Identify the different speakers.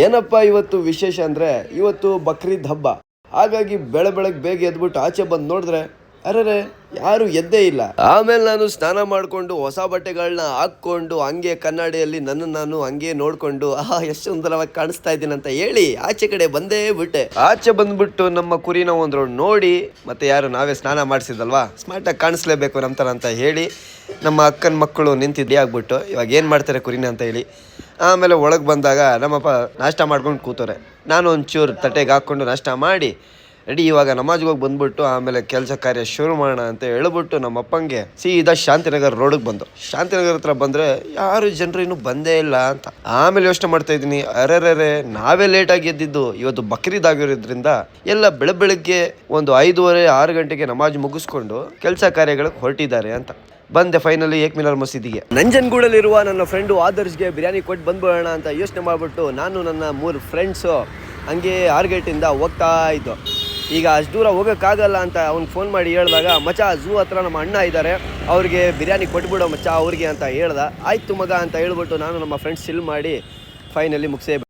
Speaker 1: ಏನಪ್ಪ ಇವತ್ತು ವಿಶೇಷ ಅಂದರೆ ಇವತ್ತು ಬಕ್ರೀದ್ ಹಬ್ಬ. ಹಾಗಾಗಿ ಬೆಳಗ್ಗೆ ಬೇಗ ಎದ್ಬಿಟ್ಟು ಆಚೆ ಬಂದು ನೋಡಿದ್ರೆ ಅರೆ ಯಾರು ಎದ್ದೇ ಇಲ್ಲ. ಆಮೇಲೆ ನಾನು ಸ್ನಾನ ಮಾಡಿಕೊಂಡು ಹೊಸ ಬಟ್ಟೆಗಳನ್ನ ಹಾಕ್ಕೊಂಡು ಹಂಗೆ ಕನ್ನಡಿಯಲ್ಲಿ ನಾನು ಹಂಗೆ ನೋಡಿಕೊಂಡು ಎಷ್ಟು ಸುಂದರವಾಗಿ ಕಾಣಿಸ್ತಾ ಇದ್ದೀನಿ ಅಂತ ಹೇಳಿ ಆಚೆ ಕಡೆ ಬಂದೇ ಬಿಟ್ಟೆ. ಆಚೆ ಬಂದ್ಬಿಟ್ಟು ನಮ್ಮ ಕುರಿನ ಒಂದು ನೋಡಿ ಮತ್ತೆ ಯಾರು ನಾವೇ ಸ್ನಾನ ಮಾಡಿಸಿದಲ್ವಾ, ಸ್ಮಾರ್ಟಾಗಿ ಕಾಣಿಸ್ಲೇಬೇಕು ನಮ್ಮ ಥರ ಅಂತ ಹೇಳಿ ನಮ್ಮ ಅಕ್ಕನ ಮಕ್ಕಳು ನಿಂತಿದ್ದೇ ಆಗ್ಬಿಟ್ಟು ಇವಾಗ ಏನು ಮಾಡ್ತಾರೆ ಕುರಿನ ಅಂತ ಹೇಳಿ ಆಮೇಲೆ ಒಳಗೆ ಬಂದಾಗ ನಮ್ಮಪ್ಪ ನಾಷ್ಟ ಮಾಡ್ಕೊಂಡು ಕೂತವ್ರೆ. ನಾನು ಒಂಚೂರು ತಟ್ಟೆಗೆ ಹಾಕ್ಕೊಂಡು ನಾಷ್ಟ ಮಾಡಿ ರೆಡಿ ಇವಾಗ ನಮಾಜ್ಗೆ ಹೋಗಿ ಬಂದ್ಬಿಟ್ಟು ಆಮೇಲೆ ಕೆಲಸ ಕಾರ್ಯ ಶುರು ಮಾಡೋಣ ಅಂತ ಹೇಳ್ಬಿಟ್ಟು ನಮ್ಮಪ್ಪಂಗೆ ಸೀದಾ ಶಾಂತಿನಗರ್ ರೋಡಿಗೆ ಬಂದು ಶಾಂತಿನಗರ ಹತ್ರ ಬಂದರೆ ಯಾರು ಜನರು ಇನ್ನೂ ಬಂದೇ ಇಲ್ಲ ಅಂತ. ಆಮೇಲೆ ಯೋಚನೆ ಮಾಡ್ತಾ ಇದ್ದೀನಿ, ಅರೆರೆ ನಾವೇ ಲೇಟಾಗಿ ಎದ್ದಿದ್ದು, ಇವತ್ತು ಬಕ್ರೀದ್ ಆಗಿರೋದ್ರಿಂದ ಎಲ್ಲ ಬೆಳಗ್ಗೆ ಒಂದು 5:30-6 ಗಂಟೆಗೆ ನಮಾಜ್ ಮುಗಿಸ್ಕೊಂಡು ಕೆಲಸ ಕಾರ್ಯಗಳಿಗೆ ಹೊರಟಿದ್ದಾರೆ ಅಂತ. ಬಂದೆ ಫೈನಲಿ ಏಕ್ಮಿನಾರ್ ಮಸೀದಿಗೆ. ನಂಜನಗೂಡಲ್ಲಿರುವ ನನ್ನ ಫ್ರೆಂಡು ಆದರ್ಶ್ಗೆ ಬಿರಿಯಾನಿ ಕೊಟ್ಟು ಬಂದ್ಬಿಡೋಣ ಅಂತ ಯೋಚನೆ ಮಾಡಿಬಿಟ್ಟು ನಾನು ನನ್ನ 3 ಫ್ರೆಂಡ್ಸು ಹಂಗೆ 6 ಗೇಟಿಂದ ಹೋಗ್ತಾ ಇದ್ದು. ಈಗ ಅಷ್ಟು ದೂರ ಹೋಗೋಕ್ಕಾಗಲ್ಲ ಅಂತ ಅವ್ನಿಗೆ ಫೋನ್ ಮಾಡಿ ಹೇಳಿದಾಗ, ಮಚ್ಚ ಝೂ ಹತ್ರ ನಮ್ಮ ಅಣ್ಣ ಇದ್ದಾರೆ, ಅವ್ರಿಗೆ ಬಿರಿಯಾನಿ ಕೊಟ್ಬಿಡೋ ಮಚ್ಚ ಅವ್ರಿಗೆ ಅಂತ ಹೇಳ್ದ. ಆಯಿತು ಮಗ ಅಂತ ಹೇಳ್ಬಿಟ್ಟು ನಾನು ನಮ್ಮ ಫ್ರೆಂಡ್ಸ್ ಸಿಲ್ ಮಾಡಿ ಫೈನಲಿ ಮುಗಿಸೇ